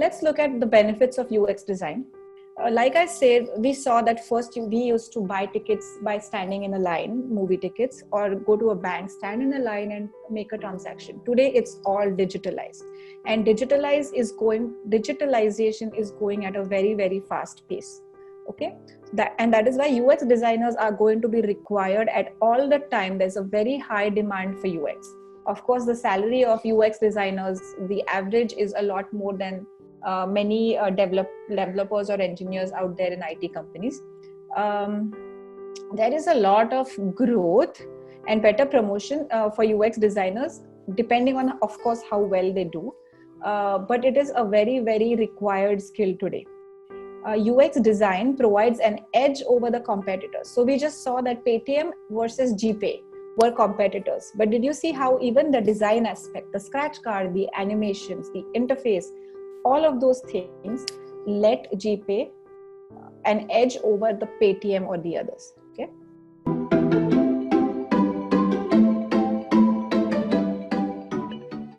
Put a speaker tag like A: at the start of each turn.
A: let's look at the benefits of UX design. Like I said, we saw that first we used to buy tickets by standing in a line, movie tickets, or go to a bank, stand in a line and make a transaction. Today, it's all digitalized, and digitalization is going at a very, very fast pace. Okay, that is why UX designers are going to be required at all the time. There's a very high demand for UX. Of course, the salary of UX designers, the average is a lot more than many developers or engineers out there in IT companies. There is a lot of growth and better promotion for UX designers, depending on, of course, how well they do. But it is a very, very required skill today. UX design provides an edge over the competitors. So we just saw that Paytm versus GPay were competitors. But did you see how even the design aspect, the scratch card, the animations, the interface, all of those things let GPay an edge over the Paytm or the others.